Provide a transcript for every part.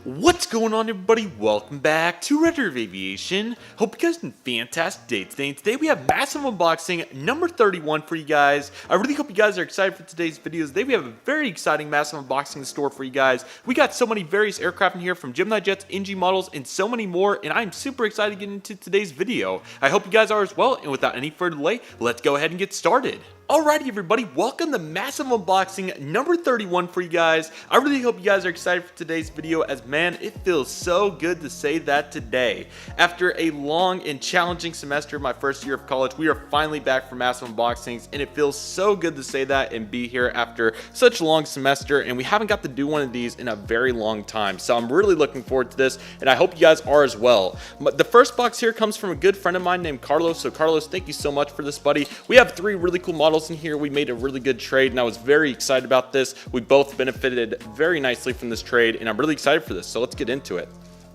What's going on, everybody? Welcome back to Redriveraviation. Hope you guys had a fantastic day today. Today we have massive unboxing number 31 for you guys. I really hope you guys are excited for today's videos. Today we have a very exciting massive unboxing in store for you guys. We got so many various aircraft in here, from GeminiJets, NG models, and so many more, and I'm super excited to get into today's video. I hope you guys are as well, and without any further delay, let's go ahead and get started. Alrighty, everybody, welcome to massive unboxing number 31 for you guys. I really hope you guys are excited for today's video, as man, it feels so good to say that today. After a long and challenging semester of my first year of college, we are finally back for massive unboxings, and it feels so good to say that and be here after such a long semester, and we haven't got to do one of these in a very long time. So I'm really looking forward to this, and I hope you guys are as well. The first box here comes from a good friend of mine named Carlos. So Carlos, thank you so much for this, buddy. We have 3 really cool models in here. We made a really good trade, and I was very excited about this. We both benefited very nicely from this trade, and I'm really excited for this, so let's get into it.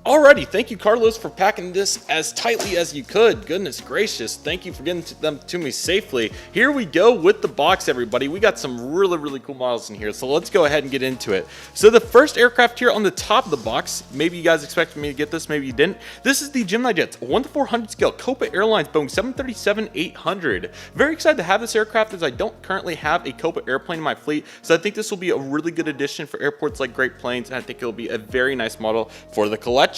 Alrighty, thank you, Carlos, for packing this as tightly as you could. Goodness gracious, thank you for getting them to me safely. Here we go with the box, everybody. We got some really cool models in here, so let's go ahead and get into it. So the first aircraft here on the top of the box, maybe you guys expected me to get this, maybe you didn't. This is the GeminiJets 1:400 scale Copa Airlines Boeing 737-800. Very excited to have this aircraft, as I don't currently have a Copa airplane in my fleet, so I think this will be a really good addition for airports like Great Plains, and I think it'll be a very nice model for the collection.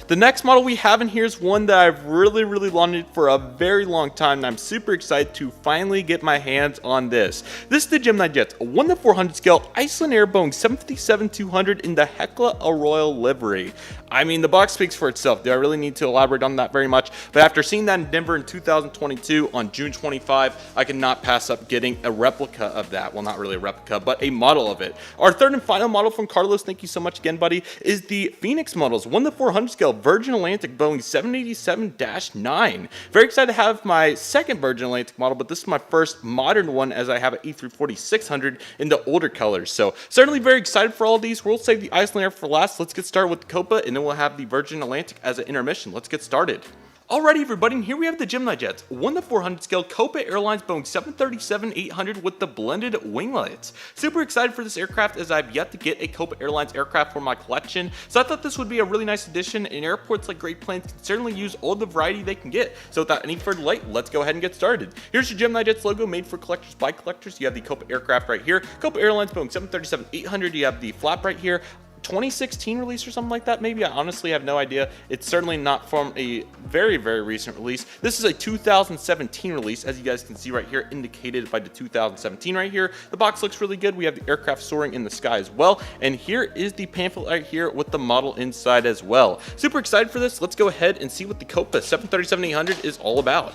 The next model we have in here is one that I've really wanted for a very long time, and I'm super excited to finally get my hands on this. This is the GeminiJets 1:400 scale Iceland Air Boeing 757-200 in the Hecla Royal livery. I mean, the box speaks for itself. Do I really need to elaborate on that very much? But after seeing that in Denver in 2022 on June 25, I cannot pass up getting a replica of that. Well, not really a replica, but a model of it. Our third and final model from Carlos, thank you so much again, buddy, is the Phoenix models 1:400 scale Virgin Atlantic Boeing 787-9. Very excited to have my second Virgin Atlantic model, but this is my first modern one, as I have an E340-600 in the older colors. So certainly very excited for all of these. We'll save the Iceland Air for last. Let's get started with the Copa, and then we'll have the Virgin Atlantic as an intermission. Let's get started. Alrighty, everybody, and here we have the GeminiJets 1:400 scale Copa Airlines Boeing 737-800 with the blended winglets. Super excited for this aircraft, as I've yet to get a Copa Airlines aircraft for my collection, so I thought this would be a really nice addition, and airports like Great Plains can certainly use all the variety they can get. So without any further delay, let's go ahead and get started. Here's your GeminiJets logo, made for collectors by collectors. You have the Copa aircraft right here, Copa Airlines Boeing 737-800. You have the flap right here. 2016 release or something like that, maybe. I honestly have no idea. It's certainly not from a very recent release. This is a 2017 release, as you guys can see right here, indicated by the 2017 right here. The box looks really good. We have the aircraft soaring in the sky as well, and here is the pamphlet right here with the model inside as well. Super excited for this. Let's go ahead and see what the Copa 737-800 is all about.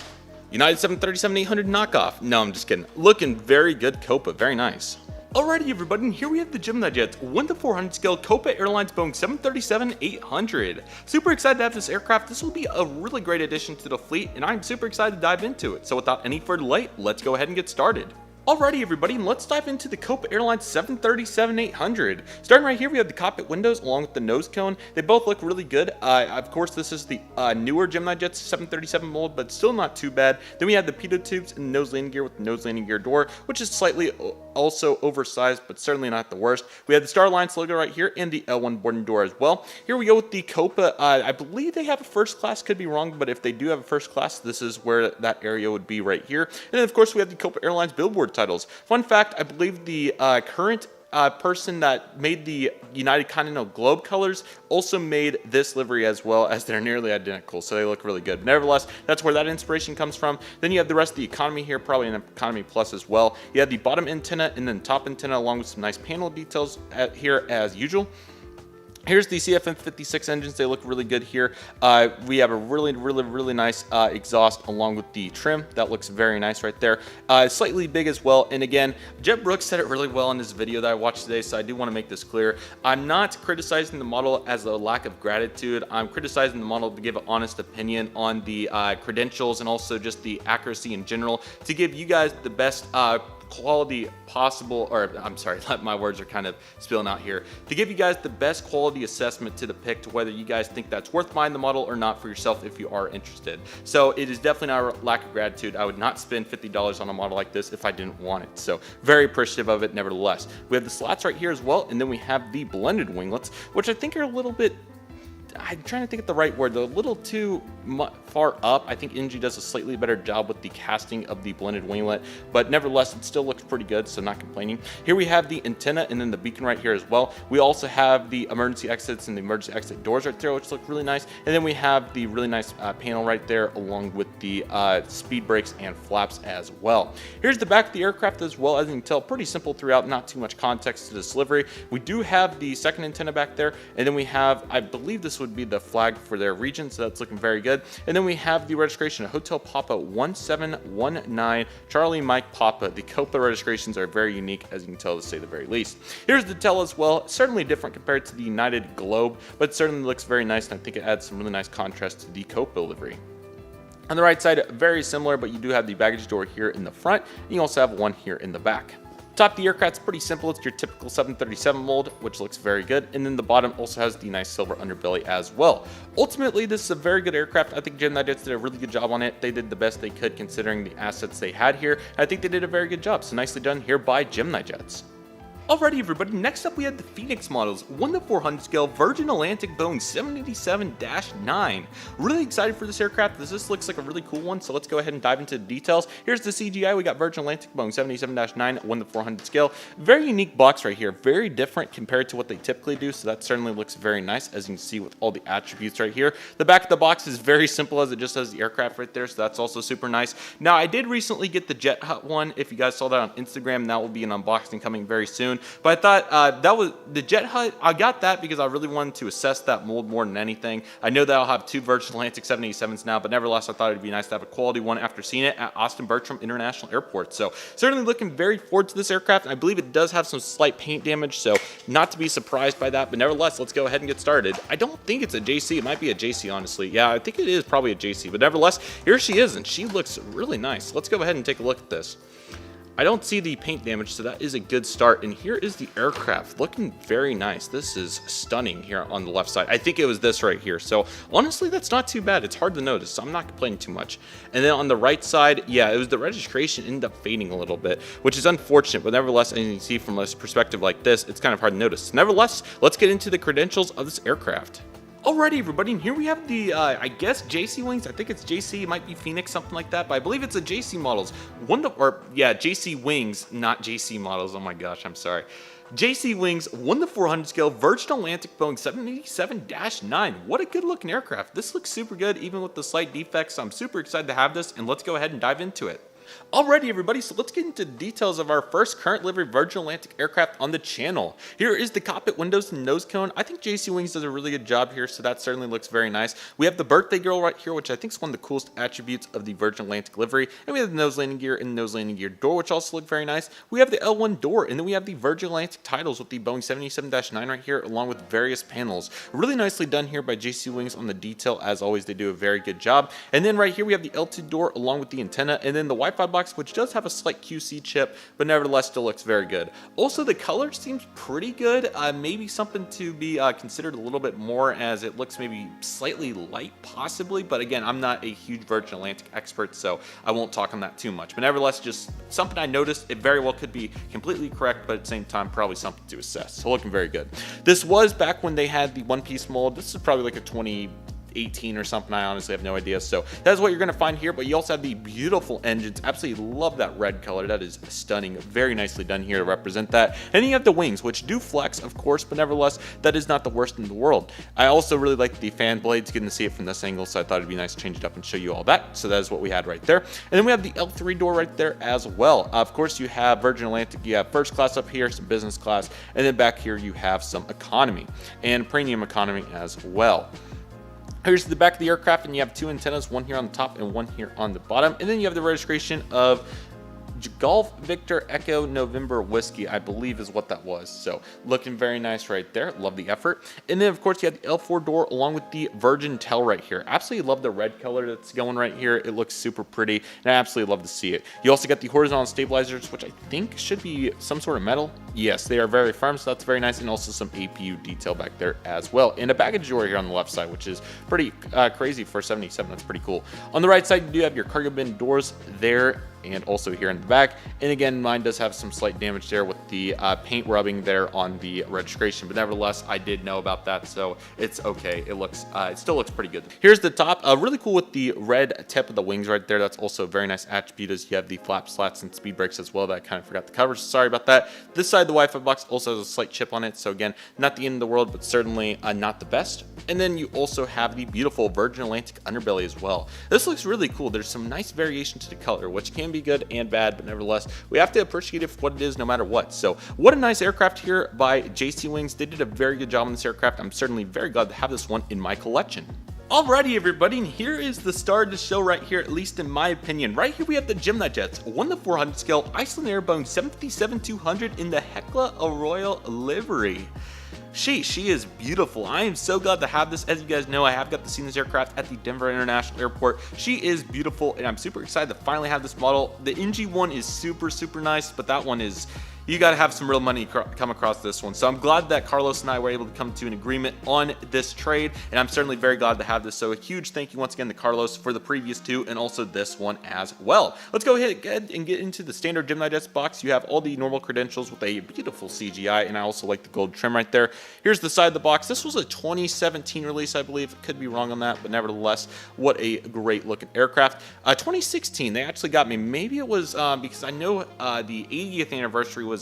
United 737-800 knockoff. No, I'm just kidding. Looking very good Copa, very nice. Alrighty, everybody, and here we have the GeminiJets 1:400 scale Copa Airlines Boeing 737-800. Super excited to have this aircraft. This will be a really great addition to the fleet, and I'm super excited to dive into it. So without any further delay, let's go ahead and get started. Alrighty, everybody, and let's dive into the Copa Airlines 737-800. Starting right here, we have the cockpit windows along with the nose cone. They both look really good. Of course, this is the newer GeminiJets 737 mold, but still not too bad. Then we have the pitot tubes and nose landing gear with the nose landing gear door, which is slightly also oversized, but certainly not the worst. We have the Star Alliance logo right here and the L1 boarding door as well. Here we go with the Copa. I believe they have a first class, could be wrong, but if they do have a first class, this is where that area would be right here. And then, of course, we have the Copa Airlines billboard titles. Fun fact, I believe the current person that made the United Continental Globe colors also made this livery as well, as they're nearly identical, so they look really good. Nevertheless, that's where that inspiration comes from. Then you have the rest of the economy here, probably an economy plus as well. You have the bottom antenna and then top antenna, along with some nice panel details here as usual. Here's the CFM56 engines. They look really good here. We have a really nice exhaust along with the trim. That looks very nice right there. Slightly big as well. And again, Jeb Brooks said it really well in his video that I watched today, so I do want to make this clear. I'm not criticizing the model as a lack of gratitude. I'm criticizing the model to give an honest opinion on the credentials and also just the accuracy in general, to give you guys the best quality possible, or I'm sorry, my words are kind of spilling out here, to give you guys the best quality assessment to the pick to whether you guys think that's worth buying the model or not for yourself if you are interested. So it is definitely not a lack of gratitude. I would not spend $50 on a model like this if I didn't want it. So very appreciative of it nevertheless. We have the slats right here as well, and then we have the blended winglets, which I think are a little bit, I'm trying to think of the right word. They're a little too far up. I think NG does a slightly better job with the casting of the blended winglet, but nevertheless, it still looks pretty good, so not complaining. Here we have the antenna and then the beacon right here as well. We also have the emergency exits and the emergency exit doors right there, which look really nice. And then we have the really nice panel right there, along with the speed brakes and flaps as well. Here's the back of the aircraft as well. As you can tell, pretty simple throughout, not too much context to this livery. We do have the second antenna back there, and then we have, I believe this would be the flag for their region, so that's looking very good. And then we have the registration of Hotel Papa 1719 Charlie Mike Papa. The Copa registrations are very unique, as you can tell, to say the very least. Here's the tail as well. Certainly different compared to the United Globe, but certainly looks very nice, and I think it adds some really nice contrast to the Copa livery. On the right side, very similar, but you do have the baggage door here in the front, and you also have one here in the back. Top of the aircraft's pretty simple. It's your typical 737 mold, which looks very good. And then the bottom also has the nice silver underbelly as well. Ultimately, this is a very good aircraft. I think GeminiJets did a really good job on it. They did the best they could considering the assets they had here. I think they did a very good job. So nicely done here by GeminiJets. Alrighty everybody, next up we have the Phoenix models, 1:400 scale Virgin Atlantic Boeing 787-9. Really excited for this aircraft. This looks like a really cool one, so let's go ahead and dive into the details. Here's the CGI. We got Virgin Atlantic Boeing 787-9, 1:400 scale. Very unique box right here, very different compared to what they typically do, so that certainly looks very nice, as you can see with all the attributes right here. The back of the box is very simple, as it just has the aircraft right there, so that's also super nice. Now, I did recently get the Jet Hut one. If you guys saw that on Instagram, that will be an unboxing coming very soon. But I thought that was the Jet Hut. I got that because I really wanted to assess that mold more than anything. I know that I'll have two Virgin Atlantic 787s now, but nevertheless, I thought it'd be nice to have a quality one after seeing it at Austin Bertram International Airport. So certainly looking very forward to this aircraft. I believe it does have some slight paint damage, so not to be surprised by that. But nevertheless, let's go ahead and get started. I don't think it's a JC. It might be a JC, honestly. Yeah, I think it is probably a JC. But nevertheless, here she is, and she looks really nice. Let's go ahead and take a look at this. I don't see the paint damage, so that is a good start. And here is the aircraft, looking very nice. This is stunning here on the left side. I think it was this right here. So honestly, that's not too bad. It's hard to notice, so I'm not complaining too much. And then on the right side, yeah, it was the registration ended up fading a little bit, which is unfortunate. But nevertheless, as you can see from a perspective like this, it's kind of hard to notice. Nevertheless, let's get into the credentials of this aircraft. Alrighty everybody, and here we have the, I guess JC wings. I think it's JC, it might be Phoenix, something like that, but I believe it's a JC models. JC wings, not JC models, oh my gosh, I'm sorry. JC wings, 1:400 scale, Virgin Atlantic Boeing 787-9. What a good looking aircraft. This looks super good, even with the slight defects, so I'm super excited to have this, and let's go ahead and dive into it. Alrighty everybody, so let's get into the details of our first current livery Virgin Atlantic aircraft on the channel. Here is the cockpit windows and nose cone. I think JC Wings does a really good job here, so that certainly looks very nice. We have the birthday girl right here, which I think is one of the coolest attributes of the Virgin Atlantic livery. And we have the nose landing gear and the nose landing gear door, which also look very nice. We have the L1 door, and then we have the Virgin Atlantic titles with the Boeing 787-9 right here, along with various panels. Really nicely done here by JC Wings on the detail. As always, they do a very good job. And then right here we have the L2 door along with the antenna, and then the Wi-Fi box, which does have a slight QC chip, but nevertheless still looks very good. Also, the color seems pretty good. Maybe something to be considered a little bit more, as it looks maybe slightly light possibly, but again, I'm not a huge Virgin Atlantic expert, so I won't talk on that too much. But nevertheless, just something I noticed. It very well could be completely correct, but at the same time, probably something to assess. So looking very good. This was back when they had the one-piece mold. This is probably like a 2018 or something. I honestly have no idea. So that's what you're going to find here, but you also have the beautiful engines. Absolutely love that red color. That is stunning. Very nicely done here to represent that. And then you have the wings, which do flex, of course, but nevertheless, that is not the worst in the world. I also really like the fan blades, getting to see it from this angle, so I thought it'd be nice to change it up and show you all that. So that is what we had right there. And then we have the L3 door right there as well. Of course, you have Virgin Atlantic. You have first class up here, some business class, and then back here you have some economy and premium economy as well. Here's the back of the aircraft, and you have two antennas, one here on the top and one here on the bottom. And then you have the registration of Golf Victor Echo November Whiskey, I believe is what that was. So looking very nice right there. Love the effort. And then of course you have the L4 door along with the Virgin tail right here. Absolutely love the red color that's going right here. It looks super pretty and I absolutely love to see it. You also got the horizontal stabilizers, which I think should be some sort of metal. Yes, they are very firm, so that's very nice. And also some APU detail back there as well. And a baggage door here on the left side, which is pretty crazy for 77. That's pretty cool. On the right side, you do have your cargo bin doors there and also here in the back. And again, mine does have some slight damage there with the paint rubbing there on the registration, but nevertheless, I did know about that, so it's okay. It still looks pretty good. Here's the top, really cool with the red tip of the wings right there. That's also a very nice attribute, as you have the flap slats and speed brakes as well that I kind of forgot to cover, so sorry about that. This side of the Wi-Fi box also has a slight chip on it, so again, not the end of the world, but certainly not the best. And then you also have the beautiful Virgin Atlantic underbelly as well. This looks really cool. There's some nice variation to the color, which can be good and bad, but nevertheless, we have to appreciate it for what it is no matter what. So what a nice aircraft here by JC Wings. They did a very good job on this aircraft. I'm certainly very glad to have this one in my collection. Alrighty everybody, and here is the star of the show right here, at least in my opinion. Right here we have the GeminiJets 1:400 scale Iceland Air Boeing 757-200 in the Hecla Royal livery. She is beautiful. I am so glad to have this. As you guys know, I have got to see this aircraft at the Denver International Airport. She is beautiful, and I'm super excited to finally have this model. The NG one is super nice, but that one is... you got to have some real money come across this one. So I'm glad that Carlos and I were able to come to an agreement on this trade, and I'm certainly very glad to have this. So a huge thank you once again to Carlos for the previous two and also this one as well. Let's go ahead and get into the standard GeminiJets box. You have all the normal credentials with a beautiful CGI, and I also like the gold trim right there. Here's the side of the box. This was a 2017 release, I believe. Could be wrong on that, but nevertheless, what a great looking aircraft. 2016, they actually got me. Maybe it was because I know the 80th anniversary was...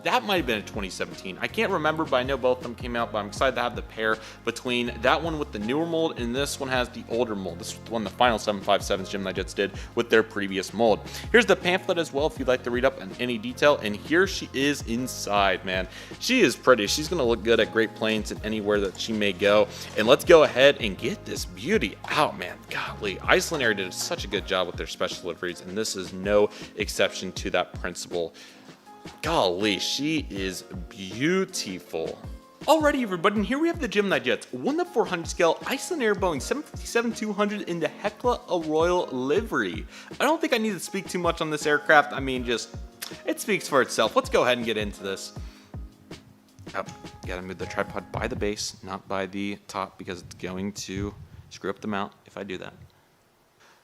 that might have been a 2017. I can't remember, but I know both of them came out, but I'm excited to have the pair between that one with the newer mold and this one has the older mold. This is the one the final 757s GeminiJets did with their previous mold. Here's the pamphlet as well if you'd like to read up on any detail, and here she is inside, man. She is pretty. She's going to look good at Great Plains and anywhere that she may go. And let's go ahead and get this beauty out, man. Golly, Iceland Air did such a good job with their special deliveries, and this is no exception to that principle. Golly, she is beautiful. Alrighty everybody, and here we have the GeminiJets 1:400 scale Iceland Air Boeing 757-200 in the Hecla Royal livery. I don't think I need to speak too much on this aircraft. I mean, just, it speaks for itself. Let's go ahead and get into this. Oh, gotta move the tripod by the base, not by the top, because it's going to screw up the mount if I do that.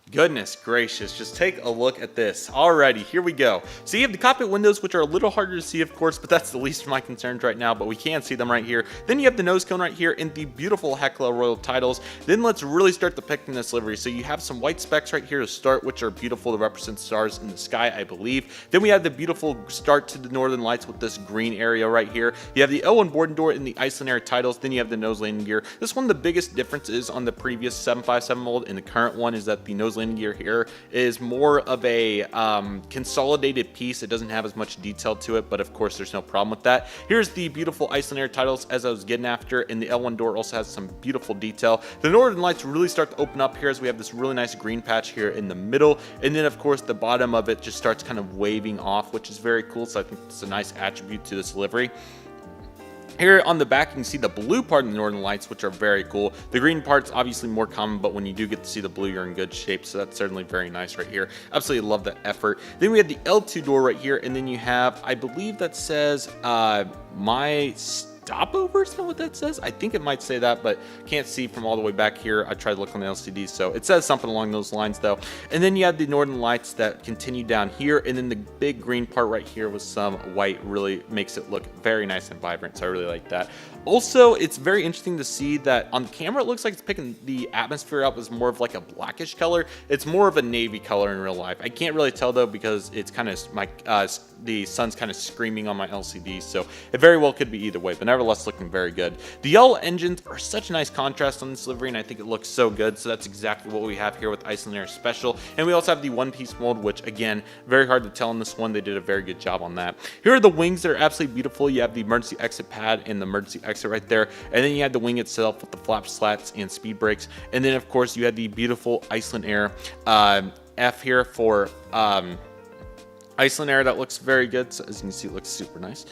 Goodness gracious, just take a look at this. Alrighty, here we go. So you have the cockpit windows, which are a little harder to see, of course, but that's the least of my concerns right now, but we can see them right here. Then you have the nose cone right here and the beautiful Hecla Royal titles. Then let's really start depicting this livery. So you have some white specks right here to start, which are beautiful to represent stars in the sky, I believe. Then we have the beautiful start to the Northern Lights with this green area right here. You have the L1 boarding door and the Iceland Air titles. Then you have the nose landing gear. This one, the biggest difference is on the previous 757 mold and the current one is that the nose landing gear here is more of a consolidated piece. It doesn't have as much detail to it, but of course there's no problem with that. Here's the beautiful Iceland Air titles as I was getting after, and the L1 door also has some beautiful detail. The Northern Lights really start to open up here as we have this really nice green patch here in the middle, and then of course the bottom of it just starts kind of waving off, which is very cool, so I think it's a nice attribute to this livery. Here on the back, you can see the blue part of the Northern Lights, which are very cool. The green part's obviously more common, but when you do get to see the blue, you're in good shape, so that's certainly very nice right here. Absolutely love that effort. Then we have the L2 door right here, and then you have, I believe that says, my stopover, is that what that says? I think it might say that, but can't see from all the way back here. I tried to look on the LCD, so it says something along those lines though. And then you have the Northern Lights that continue down here, and then the big green part right here with some white really makes it look very nice and vibrant, so I really like that. Also, it's very interesting to see that on camera it looks like it's picking the atmosphere up as more of like a blackish color. It's more of a navy color in real life. I can't really tell though because it's kind of the sun's kind of screaming on my LCD, so it very well could be either way, but nevertheless looking very good. The yellow engines are such a nice contrast on this livery, and I think it looks so good, so that's exactly what we have here with Iceland Air Special. And we also have the one-piece mold, which again, very hard to tell in this one. They did a very good job on that. Here are the wings that are absolutely beautiful. You have the emergency exit pad and the emergency exit right there, and then you have the wing itself with the flap slats and speed brakes, and then of course you had the beautiful Iceland Air F here for Iceland air that looks very good. So as you can see, it looks super nice.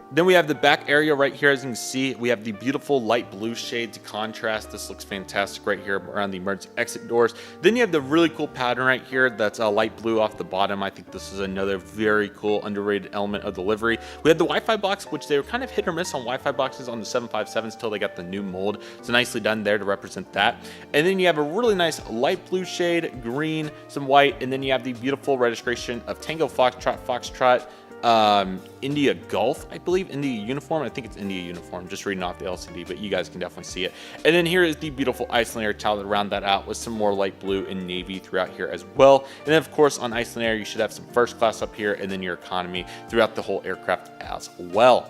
Then we have the back area right here. As you can see, we have the beautiful light blue shade to contrast. This looks fantastic right here around the emergency exit doors. Then you have the really cool pattern right here that's a light blue off the bottom. I think this is another very cool underrated element of the livery. We have the Wi-Fi box, which they were kind of hit or miss on Wi-Fi boxes on the 757s till they got the new mold. So nicely done there to represent that. And then you have a really nice light blue shade, green, some white, and then you have the beautiful registration of Tango Foxtrot, Foxtrot, India Golf, I believe, India Uniform. I think it's India Uniform, just reading off the LCD, but you guys can definitely see it. And then here is the beautiful Iceland Air towel to round that out with some more light blue and navy throughout here as well. And then of course on Iceland Air, you should have some first class up here and then your economy throughout the whole aircraft as well.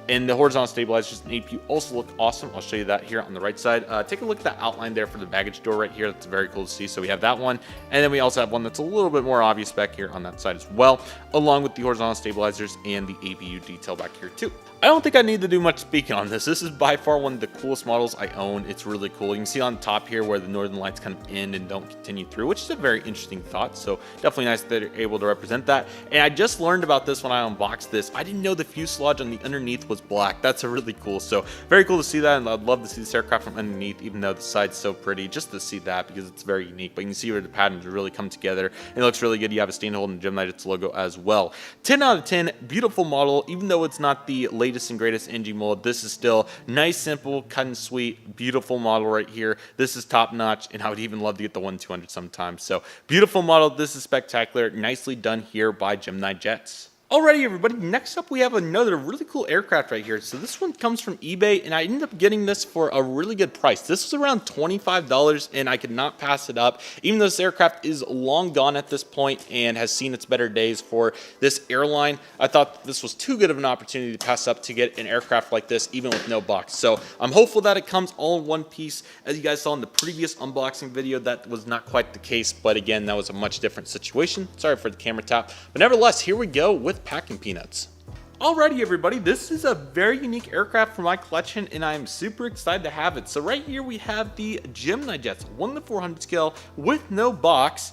And the horizontal stabilizers and APU also look awesome. I'll show you that here on the right side. Take a look at that outline there for the baggage door right here. That's very cool to see. So we have that one. And then we also have one that's a little bit more obvious back here on that side as well, along with the horizontal stabilizers and the APU detail back here too. I don't think I need to do much speaking on this. This is by far one of the coolest models I own. It's really cool. You can see on top here where the northern lights kind of end and don't continue through, which is a very interesting thought. So definitely nice that they're able to represent that. And I just learned about this when I unboxed this. I didn't know the fuselage on the underneath was black. That's a really cool. So very cool to see that. And I'd love to see this aircraft from underneath, even though the side's so pretty, just to see that because it's very unique. But you can see where the patterns really come together. And it looks really good. You have a stand hold and GeminiJets logo as well. 10 out of 10, beautiful model. Even though it's not the latest and greatest NG mold, this is still nice, simple, cut and sweet, beautiful model right here. This is top notch, and I would even love to get the 1200 sometime. So beautiful model. This is spectacular. Nicely done here by GeminiJets. Alrighty everybody, next up we have another really cool aircraft right here. So this one comes from eBay and I ended up getting this for a really good price. This was around $25 and I could not pass it up. Even though this aircraft is long gone at this point and has seen its better days for this airline, I thought this was too good of an opportunity to pass up to get an aircraft like this even with no box. So I'm hopeful that it comes all in one piece. As you guys saw in the previous unboxing video, that was not quite the case, but again, that was a much different situation. Sorry for the camera tap, but nevertheless, here we go with packing peanuts. Alrighty everybody, this is a very unique aircraft for my collection and I am super excited to have it. So right here we have the GeminiJets 1:400 scale with no box.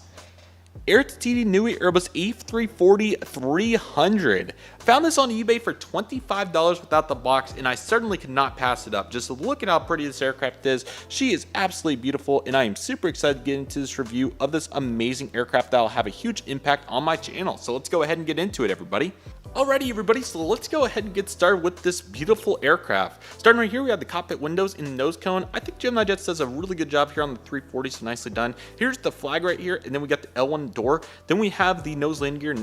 Air to TD Nui Airbus A340-300. Found this on eBay for $25 without the box, and I certainly could not pass it up. Just look at how pretty this aircraft is. She is absolutely beautiful, and I am super excited to get into this review of this amazing aircraft that will have a huge impact on my channel. So let's go ahead and get into it, everybody. Alrighty everybody, so let's go ahead and get started with this beautiful aircraft. Starting right here, we have the cockpit windows and the nose cone. I think GeminiJets does a really good job here on the 340, so nicely done. Here's the flag right here, and then we got the L1 door. Then we have the nose landing gear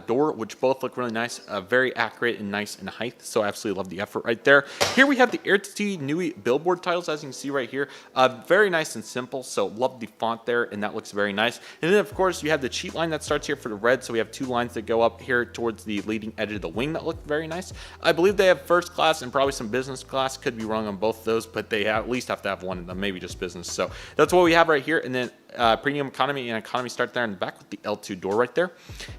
door, which both look really nice, very accurate and nice in height, so I absolutely love the effort right there. Here we have the Air to TD Nui billboard titles, as you can see right here. Very nice and simple, so love the font there, and that looks very nice. And then of course, you have the cheat line that starts here for the red, so we have two lines that go up here towards the leading edge of the wing that look very nice. I believe they have first class and probably some business class. Could be wrong on both of those, but they at least have to have one of them, maybe just business. So that's what we have right here. And then premium economy and economy start there in the back with the L2 door right there.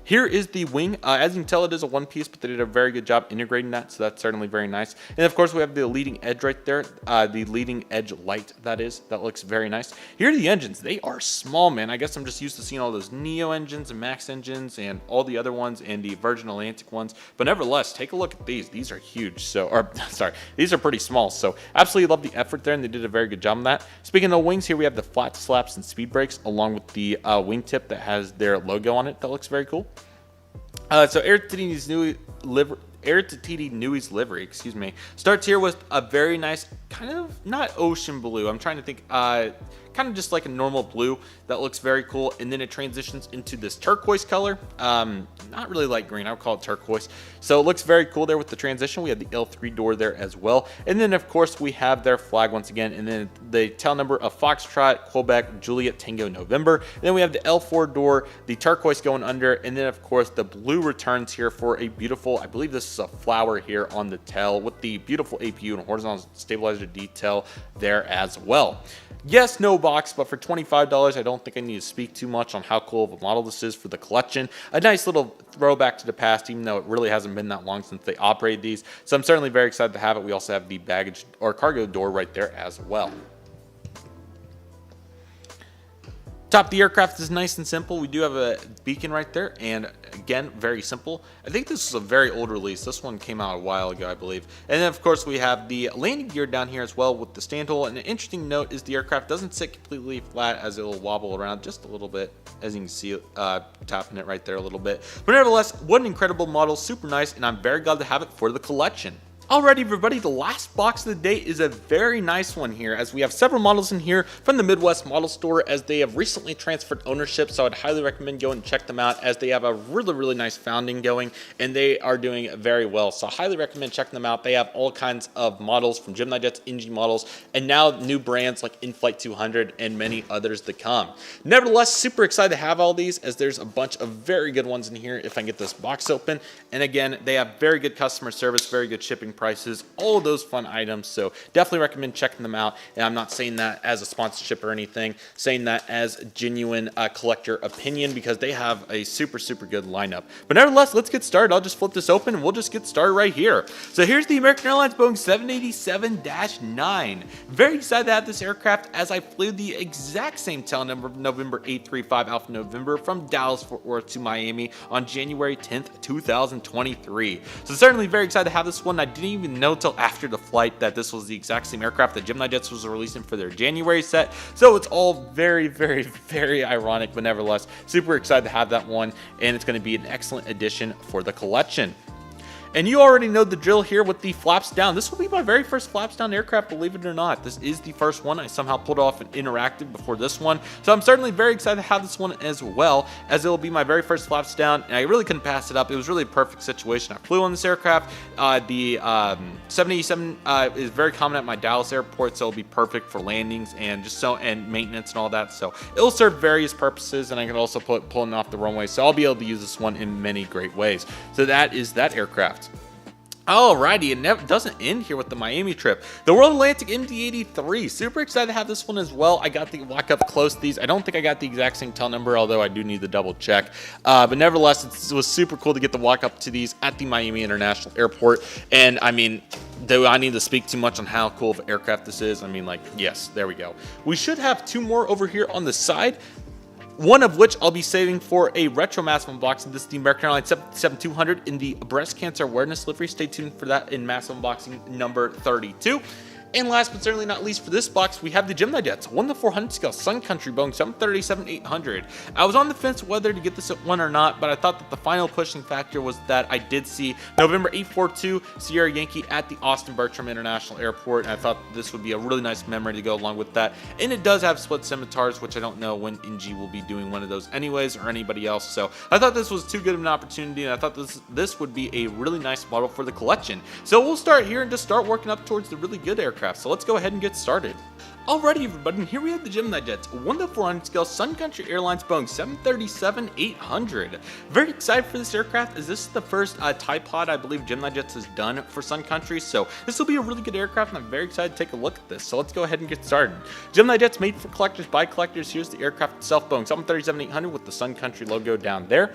Here is the wing. As you can tell, it is a one piece, but they did a very good job integrating that, so that's certainly very nice. And of course, we have the leading edge right there, the leading edge light that looks very nice. Here are the engines. They are small, man. I guess I'm just used to seeing all those Neo engines and Max engines and all the other ones and the Virgin Atlantic ones, but nevertheless, take a look at these. These are huge. So, or sorry, these are pretty small. So absolutely love the effort there, and they did a very good job on that. Speaking of wings, here we have the flat slaps and speed brakes along with the wingtip that has their logo on it. That looks very cool. So Air to TD Nui's livery, excuse me, starts here with a very nice kind of, not ocean blue, I'm trying to think, kind of just like a normal blue that looks very cool, and then it transitions into this turquoise color, not really light green, I would call it turquoise. So it looks very cool there with the transition. We have the L3 door there as well, and then of course we have their flag once again, and then the tail number of Foxtrot, Quebec, Juliet, Tango, November. And then we have the L4 door, the turquoise going under, and then of course the blue returns here for a beautiful, I believe this is a flower here on the tail with the beautiful APU and horizontal stabilizer detail there as well. Yes, no box, but for $25, I don't think I need to speak too much on how cool of a model this is for the collection. A nice little throwback to the past, even though it really hasn't been that long since they operated these. So I'm certainly very excited to have it. We also have the baggage or cargo door right there as well. Top of the aircraft is nice and simple. We do have a beacon right there, and again, very simple. I think this is a very old release. This one came out a while ago, I believe. And then, of course, we have the landing gear down here as well with the stand hole. And an interesting note is the aircraft doesn't sit completely flat, as it will wobble around just a little bit, as you can see, tapping it right there a little bit. But nevertheless, what an incredible model, super nice, and I'm very glad to have it for the collection. Alrighty everybody, the last box of the day is a very nice one here, as we have several models in here from the Midwest Model Store, as they have recently transferred ownership, so I'd highly recommend going and check them out, as they have a really nice founding going, and they are doing very well, so I highly recommend checking them out. They have all kinds of models from GeminiJets, NG models, and now new brands like In-Flight 200 and many others to come. Nevertheless, super excited to have all these, as there's a bunch of very good ones in here if I can get this box open, and again, they have very good customer service, very good shipping prices, all of those fun items, so definitely recommend checking them out. And I'm not saying that as a sponsorship or anything, saying that as genuine collector opinion, because they have a super good lineup. But nevertheless, let's get started. I'll just flip this open and we'll just get started right here. So here's the American Airlines Boeing 787-9. Very excited to have this aircraft, as I flew the exact same tail number, November 835 Alpha November, from Dallas Fort Worth to Miami on January 10th 2023. So certainly very excited to have this one. I didn't even know till after the flight that this was the exact same aircraft that GeminiJets was releasing for their January set, so it's all very ironic, but nevertheless super excited to have that one, and it's going to be an excellent addition for the collection. And you already know the drill here with the flaps down. This will be my very first flaps down aircraft, believe it or not. This is the first one. I somehow pulled off an interactive before this one. So I'm certainly very excited to have this one as well, as it will be my very first flaps down. And I really couldn't pass it up. It was really a perfect situation. I flew on this aircraft. The 787 is very common at my Dallas airport, so it'll be perfect for landings and and maintenance and all that. So it'll serve various purposes, and I can also pulling off the runway. So I'll be able to use this one in many great ways. So that is that aircraft. Alrighty, it doesn't end here with the Miami trip. The World Atlantic MD-83. Super excited to have this one as well. I got the walk up close to these. I don't think I got the exact same tail number, although I do need to double check. But nevertheless, it was super cool to get the walk up to these at the Miami International Airport. And I mean, do I need to speak too much on how cool of an aircraft this is? I mean, like, yes, there we go. We should have two more over here on the side, one of which I'll be saving for a retro massive unboxing. This is the American Airlines 77200 in the breast cancer awareness livery. Stay tuned for that in massive unboxing number 32. And last but certainly not least for this box, we have the GeminiJets 1:400 scale Sun Country Boeing 737-800. I was on the fence whether to get this at one or not, but I thought that the final pushing factor was that I did see November 842 Sierra Yankee at the Austin Bertram International Airport, and I thought this would be a really nice memory to go along with that. And it does have split scimitars, which I don't know when NG will be doing one of those anyways, or anybody else. So I thought this was too good of an opportunity, and I thought this would be a really nice model for the collection. So we'll start here and just start working up towards the really good aircraft. So let's go ahead and get started. Alrighty everybody, and here we have the GeminiJets 1:400 scale Sun Country Airlines Boeing 737-800. Very excited for this aircraft, as this is the first Type Pod I believe GeminiJets has done for Sun Country, so this will be a really good aircraft, and I'm very excited to take a look at this. So let's go ahead and get started. GeminiJets made for collectors by collectors. Here's the aircraft itself, Boeing 737-800 with the Sun Country logo down there.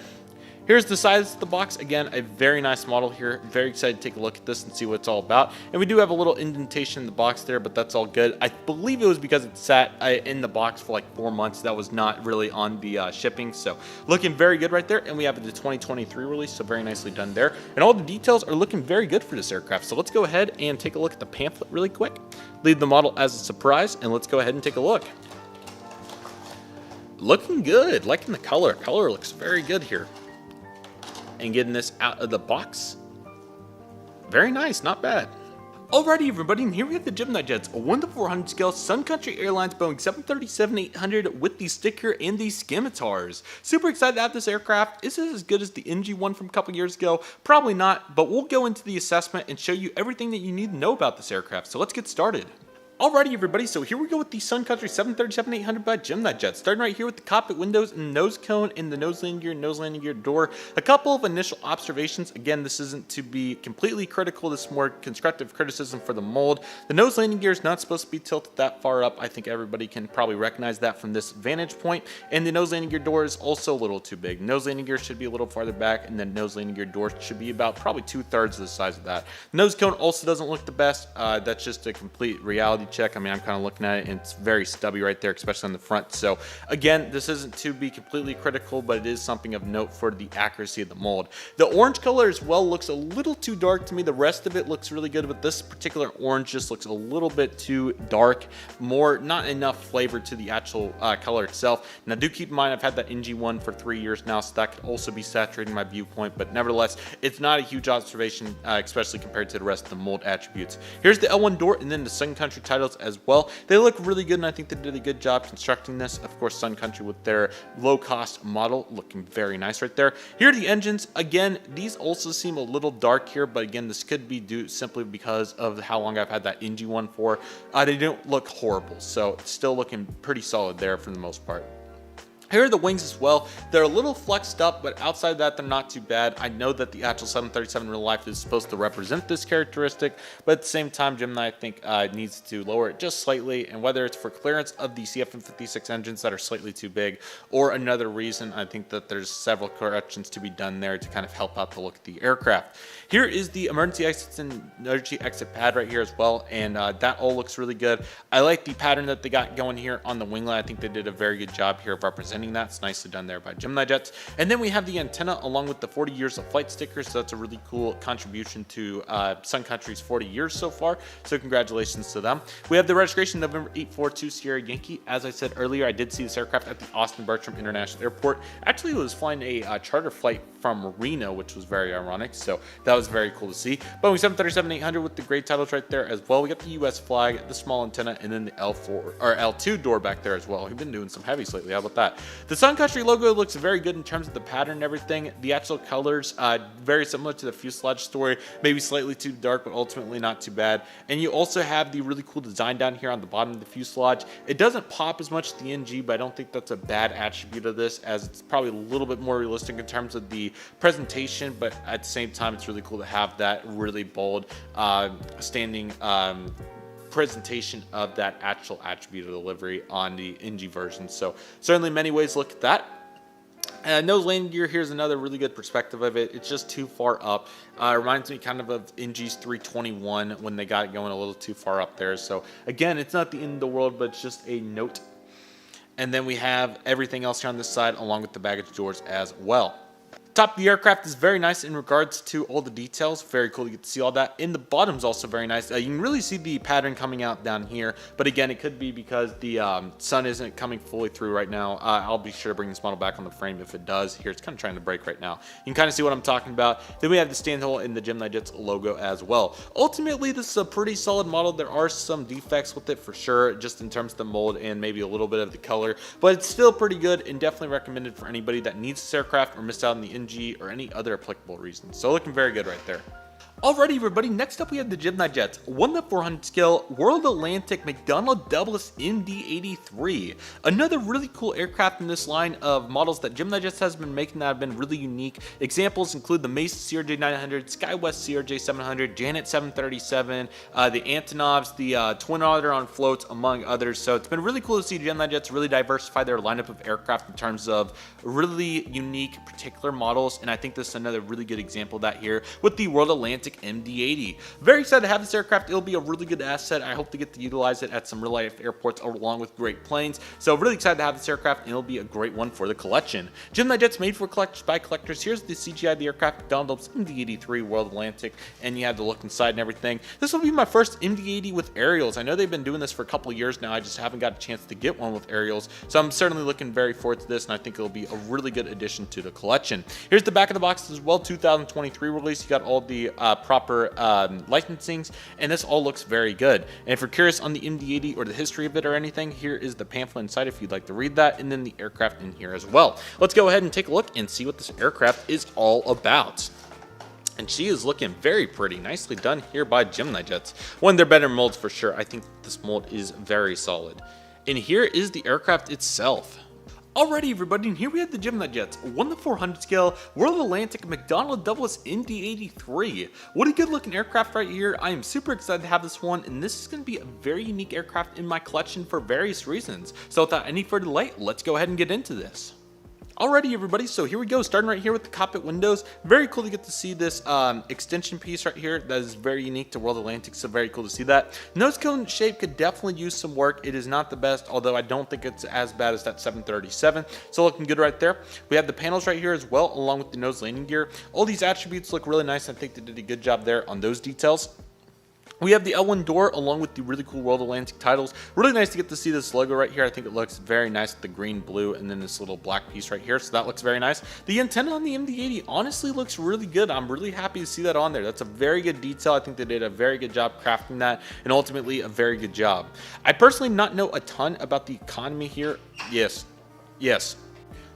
Here's the size of the box. Again, a very nice model here. Very excited to take a look at this and see what it's all about. And we do have a little indentation in the box there, but that's all good. I believe it was because it sat in the box for like 4 months. That was not really on the shipping. So looking very good right there. And we have the 2023 release, so very nicely done there. And all the details are looking very good for this aircraft. So let's go ahead and take a look at the pamphlet really quick. Leave the model as a surprise, and let's go ahead and take a look. Looking good. Liking the color. Color looks very good here. And getting this out of the box, very nice, not bad. Alrighty everybody, and here we have the GeminiJets, a 1:400 scale Sun Country Airlines Boeing 737-800 with the sticker and the scimitars. Super excited to have this aircraft. Is it as good as the NG one from a couple years ago? Probably not, but we'll go into the assessment and show you everything that you need to know about this aircraft. So let's get started. Alrighty everybody, so here we go with the Sun Country 737-800 by GeminiJets. Starting right here with the cockpit windows and nose cone and the nose landing gear door. A couple of initial observations. Again, this isn't to be completely critical, this is more constructive criticism for the mold. The nose landing gear is not supposed to be tilted that far up. I think everybody can probably recognize that from this vantage point. And the nose landing gear door is also a little too big. Nose landing gear should be a little farther back, and then nose landing gear door should be about probably 2/3 of the size of that. Nose cone also doesn't look the best. That's just a complete reality check. I mean, I'm kind of looking at it and it's very stubby right there, especially on the front. So again, this isn't to be completely critical, but it is something of note for the accuracy of the mold. The orange color as well looks a little too dark to me. The rest of it looks really good, but this particular orange just looks a little bit too dark, not enough flavor to the actual color itself. Now do keep in mind, I've had that NG1 for 3 years now, so that could also be saturating my viewpoint, but nevertheless, it's not a huge observation, especially compared to the rest of the mold attributes. Here's the L1 door and then the Sun Country titles as well. They look really good, and I think they did a good job constructing this. Of course, Sun Country with their low-cost model looking very nice right there. Here are the engines. Again, these also seem a little dark here, but again, this could be due simply because of how long I've had that NG1 for. They don't look horrible, so it's still looking pretty solid there for the most part. Here are the wings as well. They're a little flexed up, but outside of that, they're not too bad. I know that the actual 737 in real life is supposed to represent this characteristic, but at the same time, Gemini, I think, needs to lower it just slightly, and whether it's for clearance of the CFM56 engines that are slightly too big, or another reason, I think that there's several corrections to be done there to kind of help out the look of the aircraft. Here is the emergency exits and emergency exit pad right here as well, and that all looks really good. I like the pattern that they got going here on the winglet. I think they did a very good job here of representing that. It's nicely done there by GeminiJets. And then we have the antenna along with the 40 years of flight stickers. So that's a really cool contribution to Sun Country's 40 years so far. So congratulations to them. We have the registration November 842 Sierra Yankee. As I said earlier, I did see this aircraft at the Austin Bertram International Airport. Actually, it was flying a charter flight from Reno, which was very ironic. So that was very cool to see. Boeing 737-800 with the great titles right there as well. We got the US flag, the small antenna, and then the L4 or L2 door back there as well. We've been doing some heavies lately. How about that? The Sun Country logo looks very good in terms of the pattern and everything. The actual colors, very similar to the fuselage story, maybe slightly too dark, but ultimately not too bad. And you also have the really cool design down here on the bottom of the fuselage. It doesn't pop as much as the NG, but I don't think that's a bad attribute of this, as it's probably a little bit more realistic in terms of the presentation, but at the same time, it's really cool to have that really bold, standing presentation of that actual attribute of delivery on the NG version. So certainly many ways to look at that. Nose landing gear, here's another really good perspective of it. It's just too far up. Reminds me kind of NG's 321 when they got it going a little too far up there. So again, it's not the end of the world, but it's just a note. And then we have everything else here on this side along with the baggage doors as well. Top of the aircraft is very nice in regards to all the details. Very cool to get to see all that. In the bottom's also very nice. You can really see the pattern coming out down here, but again, it could be because the sun isn't coming fully through right now. I'll be sure to bring this model back on the frame if it does. Here, it's kind of trying to break right now. You can kind of see what I'm talking about. Then we have the stand hole in the GeminiJets logo as well. Ultimately, this is a pretty solid model. There are some defects with it for sure, just in terms of the mold and maybe a little bit of the color, but it's still pretty good and definitely recommended for anybody that needs this aircraft or missed out on the NG or any other applicable reasons. So looking very good right there. Alrighty everybody, next up we have the GeminiJets 1:400 scale World Atlantic McDonnell Douglas MD-83. Another really cool aircraft in this line of models that GeminiJets has been making that have been really unique. Examples include the Mesa CRJ-900, SkyWest CRJ-700, Janet 737, the Antonovs, the Twin Otter on floats, among others. So it's been really cool to see GeminiJets really diversify their lineup of aircraft in terms of really unique particular models, and I think this is another really good example of that here with the World Atlantic MD-80. Very excited to have this aircraft. It'll be a really good asset. I hope to get to utilize it at some real life airports along with great planes. So really excited to have this aircraft, and it'll be a great one for the collection. GeminiJets made for collectors by collectors. Here's the CGI of the aircraft, McDonnell MD-83 World Atlantic, and you have the look inside and everything. This will be my first MD-80 with aerials. I know they've been doing this for a couple of years now. I just haven't got a chance to get one with aerials, so I'm certainly looking very forward to this, and I think it'll be a really good addition to the collection. Here's the back of the box as well, 2023 release. You got all the proper licensings, and this all looks very good. And if you're curious on the MD-80 or the history of it or anything, here is the pamphlet inside if you'd like to read that, and then the aircraft in here as well. Let's go ahead and take a look and see what this aircraft is all about. And she is looking very pretty. Nicely done here by GeminiJets. One of their better molds for sure. I think this mold is very solid. And here is the aircraft itself. Alrighty everybody, and here we have the GeminiJets 1:400 scale World Atlantic McDonnell Douglas MD-83. What a good looking aircraft right here. I am super excited to have this one, and this is going to be a very unique aircraft in my collection for various reasons. So without any further delay, let's go ahead and get into this. Alrighty everybody, so here we go, starting right here with the cockpit windows. Very cool to get to see this extension piece right here that is very unique to World Atlantic, so very cool to see that. Nose cone shape could definitely use some work. It is not the best, although I don't think it's as bad as that 737, so looking good right there. We have the panels right here as well, along with the nose landing gear. All these attributes look really nice. I think they did a good job there on those details. We have the L1 door along with the really cool World Atlantic titles. Really nice to get to see this logo right here. I think it looks very nice with the green, blue, and then this little black piece right here. So that looks very nice. The antenna on the MD-80 honestly looks really good. I'm really happy to see that on there. That's a very good detail. I think they did a very good job crafting that, and ultimately a very good job. I personally not know a ton about the economy here. Yes.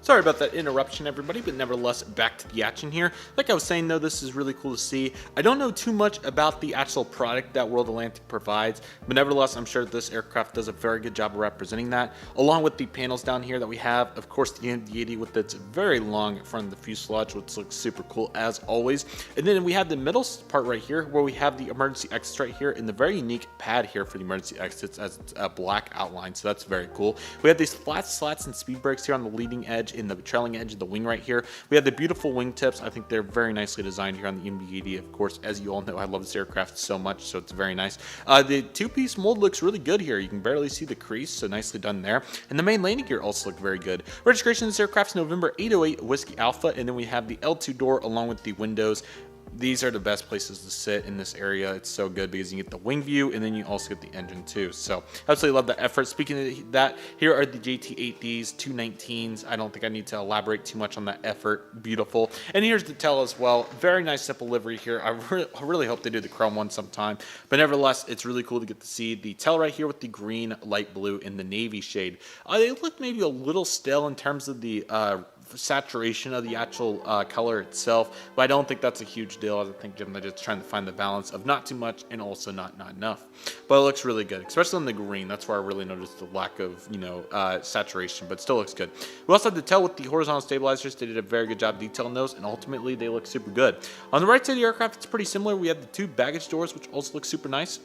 Sorry about that interruption, everybody, but nevertheless, back to the action here. Like I was saying, though, this is really cool to see. I don't know too much about the actual product that World Atlantic provides, but nevertheless, I'm sure this aircraft does a very good job of representing that, along with the panels down here that we have. Of course, the MD-80 with its very long front of the fuselage, which looks super cool as always. And then we have the middle part right here, where we have the emergency exits right here, and the very unique pad here for the emergency exits as it's a black outline, so that's very cool. We have these flat slats and speed brakes here on the leading edge, in the trailing edge of the wing right here. We have the beautiful wingtips. I think they're very nicely designed here on the MD-80. Of course, as you all know, I love this aircraft so much, so it's very nice. The two-piece mold looks really good here. You can barely see the crease, so nicely done there. And the main landing gear also look very good. Registration of this aircraft is November 808 Whiskey Alpha, and then we have the L2 door along with the windows. These are the best places to sit in this area. It's so good because you get the wing view and then you also get the engine too. So absolutely love the effort. Speaking of that, here are the JT8Ds, 219s. I don't think I need to elaborate too much on that effort. Beautiful. And here's the tail as well. Very nice simple livery here. I really hope they do the chrome one sometime. But nevertheless, it's really cool to get to see the tail right here with the green, light blue, and the navy shade. They look maybe a little stale in terms of the saturation of the actual color itself, but I don't think that's a huge deal. I think GeminiJets trying to find the balance of not too much and also not enough. But it looks really good, especially on the green. That's where I really noticed the lack of saturation, but still looks good. We also have the tail with the horizontal stabilizers. They did a very good job detailing those, and ultimately they look super good. On the right side of the aircraft, it's pretty similar. We have the two baggage doors, which also look super nice.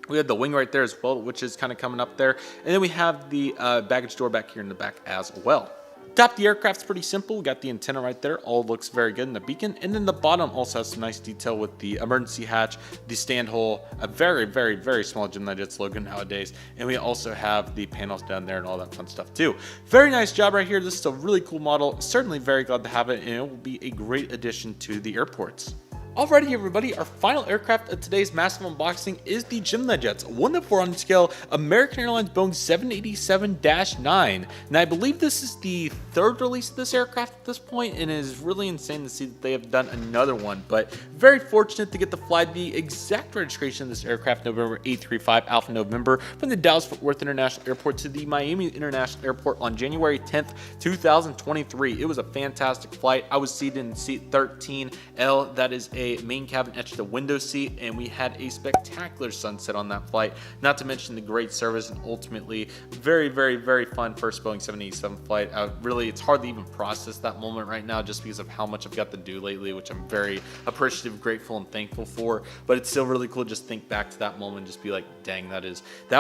We have the wing right there as well, which is kind of coming up there, and then we have the baggage door back here in the back as well. Top of the aircraft's pretty simple. We got the antenna right there. All looks very good in the beacon. And then the bottom also has some nice detail with the emergency hatch, the stand hole, a very, very, very small GeminiJets logo nowadays. And we also have the panels down there and all that fun stuff too. Very nice job right here. This is a really cool model. Certainly very glad to have it, and it will be a great addition to the airports. Alrighty everybody, our final aircraft of today's massive unboxing is the GeminiJets 1:400 scale American Airlines Boeing 787-9. And I believe this is the third release of this aircraft at this point, and it is really insane to see that they have done another one. But very fortunate to get to fly the exact registration of this aircraft, November 835 Alpha November, from the Dallas-Fort Worth International Airport to the Miami International Airport on January 10th, 2023. It was a fantastic flight. I was seated in seat 13L. That is a main cabin etched the window seat, and we had a spectacular sunset on that flight, not to mention the great service, and ultimately very, very, very fun first Boeing 787 flight. Really, it's hard to even process that moment right now just because of how much I've got to do lately, which I'm very appreciative, grateful, and thankful for. But it's still really cool to just think back to that moment and just be like, dang, that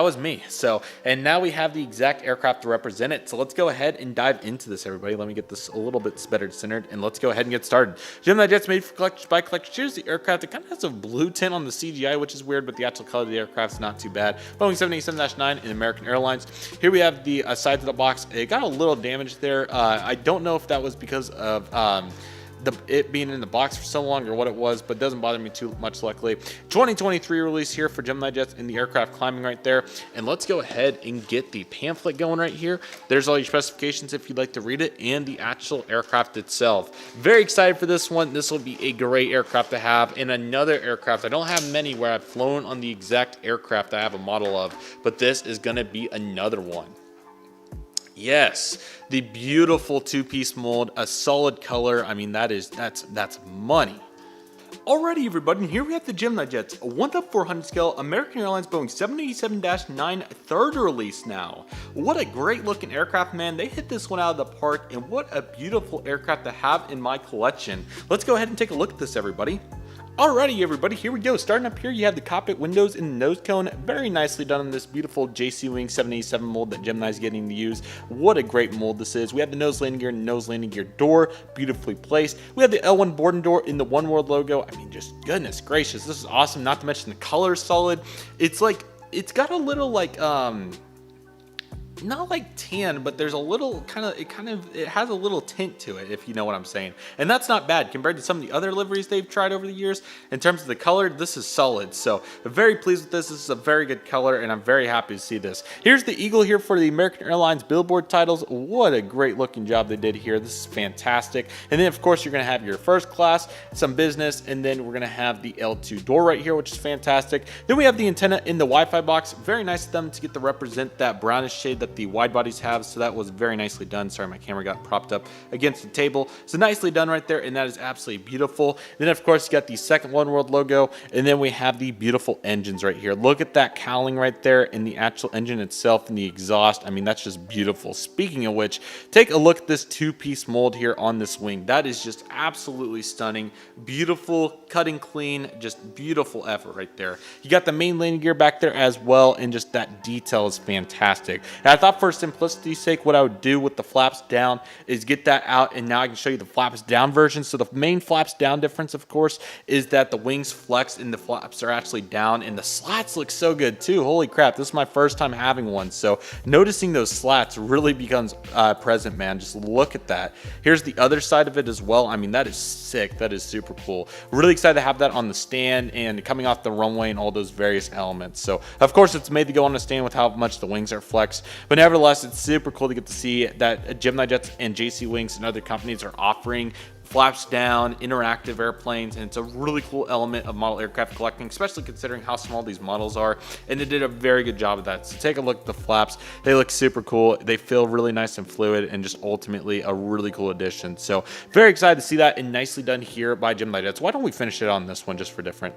was me. So, and now we have the exact aircraft to represent it. So let's go ahead and dive into this, everybody. Let me get this a little bit better centered, and let's go ahead and get started. GeminiJets made for collectors by collectors. Here's the aircraft. It kind of has a blue tint on the CGI, which is weird, but the actual color of the aircraft is not too bad. Boeing 787-9 in American Airlines. Here we have the sides of the box. It got a little damaged there. I don't know if that was because of it being in the box for so long or what it was, but it doesn't bother me too much, luckily. 2023 release here for GeminiJets in the aircraft climbing right there. And let's go ahead and get the pamphlet going right here. There's all your specifications if you'd like to read it, and the actual aircraft itself. Very excited for this one. This will be a great aircraft to have. And another aircraft, I don't have many where I've flown on the exact aircraft I have a model of, but this is going to be another one. Yes, the beautiful two-piece mold, a solid color. I mean, that's money. Alrighty, everybody, and here we have the GeminiJets, a 1:400 scale American Airlines Boeing 787-9 third release now. What a great looking aircraft, man. They hit this one out of the park, and what a beautiful aircraft to have in my collection. Let's go ahead and take a look at this, everybody. Alrighty everybody, here we go. Starting up here, you have the cockpit windows and the nose cone. Very nicely done in this beautiful JC Wing 787 mold that Gemini is getting to use. What a great mold this is. We have the nose landing gear and nose landing gear door, beautifully placed. We have the L1 boarding door in the One World logo. I mean, just goodness gracious, this is awesome. Not to mention the color is solid. It's like, it's got a little like, not like tan, but there's a little it has a little tint to it, if you know what I'm saying. And that's not bad compared to some of the other liveries they've tried over the years. In terms of the color, this is solid. So I'm very pleased with this. This is a very good color, and I'm very happy to see this. Here's the eagle here for the American Airlines billboard titles. What a great looking job they did here. This is fantastic. And then of course you're gonna have your first class, some business, and then we're gonna have the L2 door right here, which is fantastic. Then we have the antenna in the Wi-Fi box. Very nice of them to get to represent that brownish shade that the wide bodies have, so that was very nicely done. Sorry, my camera got propped up against the table. So nicely done right there, and that is absolutely beautiful. Then of course you got the second One World logo, and then we have the beautiful engines right here. Look at that cowling right there, and the actual engine itself and the exhaust. I mean, that's just beautiful. Speaking of which, take a look at this two-piece mold here on this wing. That is just absolutely stunning. Beautiful, cutting clean, just beautiful effort right there. You got the main landing gear back there as well, and just that detail is fantastic. And I thought for simplicity's sake, what I would do with the flaps down is get that out, and now I can show you the flaps down version. So the main flaps down difference, of course, is that the wings flex and the flaps are actually down, and the slats look so good too. Holy crap, this is my first time having one, so noticing those slats really becomes present, man. Just look at that. Here's the other side of it as well. I mean, that is sick. That is super cool. Really excited to have that on the stand and coming off the runway and all those various elements. So of course it's made to go on the stand with how much the wings are flexed, but nevertheless, it's super cool to get to see that GeminiJets and JC Wings and other companies are offering flaps down, interactive airplanes, and it's a really cool element of model aircraft collecting, especially considering how small these models are, and they did a very good job of that. So take a look at the flaps. They look super cool. They feel really nice and fluid, and just ultimately a really cool addition. So very excited to see that, and nicely done here by GeminiJets. Why don't we finish it on this one just for different?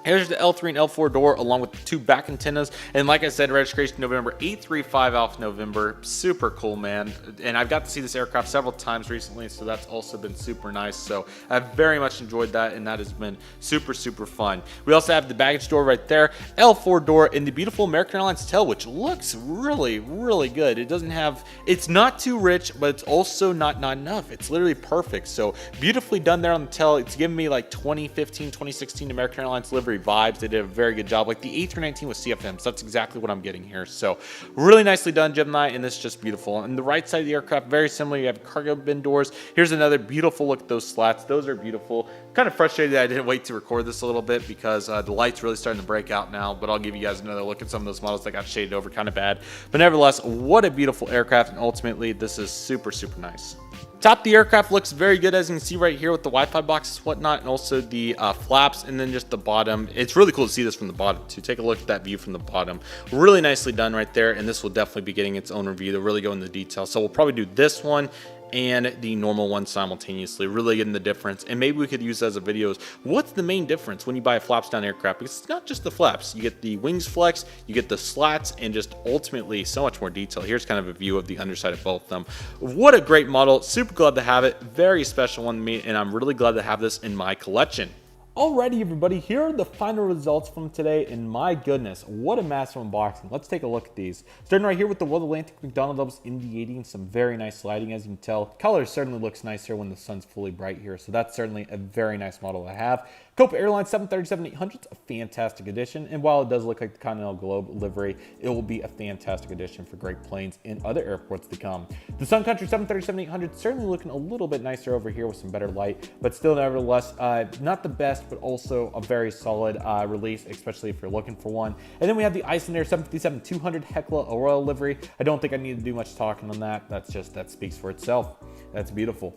Here's the L3 and L4 door along with the two back antennas, and like I said, registration November 835 Alpha November. Super cool, man. And I've got to see this aircraft several times recently, so that's also been super nice. So I've very much enjoyed that, and that has been super fun. We also have the baggage door right there, L4 door, and the beautiful American Airlines tail, which looks really good. It doesn't have, it's not too rich, but it's also not enough. It's literally perfect. So beautifully done there on the tail. It's giving me like 2015 2016 American Airlines livery vibes. They did a very good job, like the A319 with CFM. So that's exactly what I'm getting here. So really nicely done, Gemini, and this is just beautiful. On the right side of the aircraft, very similar. You have cargo bin doors. Here's another beautiful look at those slats. Those are beautiful. Kind of frustrated that I didn't wait to record this a little bit because the light's really starting to break out now, but I'll give you guys another look at some of those models that got shaded over kind of bad. But nevertheless, what a beautiful aircraft, and ultimately this is super nice. Top of the aircraft looks very good, as you can see right here with the Wi-Fi boxes, whatnot, and also the flaps, and then just the bottom. It's really cool to see this from the bottom too. Take a look at that view from the bottom. Really nicely done right there, and this will definitely be getting its own review to really go into detail. So we'll probably do this one and the normal one simultaneously, really getting the difference. And maybe we could use as a video is, what's the main difference when you buy a flaps down aircraft? Because it's not just the flaps. You get the wings flex, you get the slats, and just ultimately so much more detail. Here's kind of a view of the underside of both of them. What a great model. Super glad to have it. Very special one to me, and I'm really glad to have this in my collection. Alrighty everybody, here are the final results from today, and my goodness, what a massive unboxing. Let's take a look at these. Starting right here with the World Atlantic McDonnell Doubs Indy-80 and some very nice lighting, as you can tell. Color certainly looks nicer when the sun's fully bright here, so that's certainly a very nice model to have. Copa Airlines 737-800, a fantastic addition, and while it does look like the Continental Globe livery, it will be a fantastic addition for great planes in other airports to come. The Sun Country 737-800 certainly looking a little bit nicer over here with some better light, but still nevertheless, not the best, but also a very solid release, especially if you're looking for one. And then we have the Icelandair 757-200 Hecla a Royal livery. I don't think I need to do much talking on that. That speaks for itself. That's beautiful.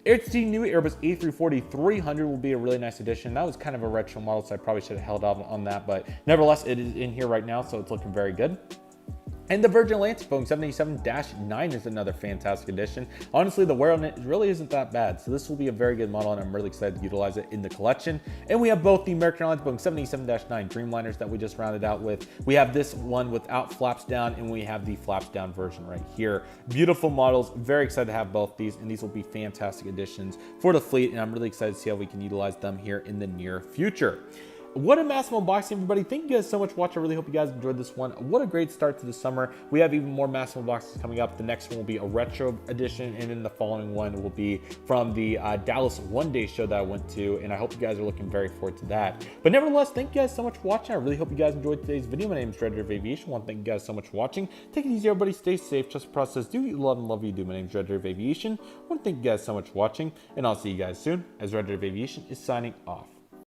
HT new Airbus A340-300 will be a really nice addition. That was kind of a retro model, so I probably should have held off on that, but nevertheless, it is in here right now, so it's looking very good. And the Virgin Atlantic Boeing 787-9 is another fantastic addition. Honestly, the wear on it really isn't that bad, so this will be a very good model, and I'm really excited to utilize it in the collection. And we have both the American Airlines Boeing 787-9 Dreamliners that we just rounded out with. We have this one without flaps down, and we have the flaps down version right here. Beautiful models, very excited to have both these, and these will be fantastic additions for the fleet, and I'm really excited to see how we can utilize them here in the near future. What a massive unboxing, everybody. Thank you guys so much for watching. I really hope you guys enjoyed this one. What a great start to the summer. We have even more massive unboxings coming up. The next one will be a retro edition, and then the following one will be from the Dallas one-day show that I went to, and I hope you guys are looking very forward to that. But nevertheless, thank you guys so much for watching. I really hope you guys enjoyed today's video. My name is Redriveraviation. I want to thank you guys so much for watching. Take it easy, everybody. Stay safe. Trust the process. Do what you love and love what you do. My name is Redriveraviation. I want to thank you guys so much for watching, and I'll see you guys soon as Redriveraviation is signing off.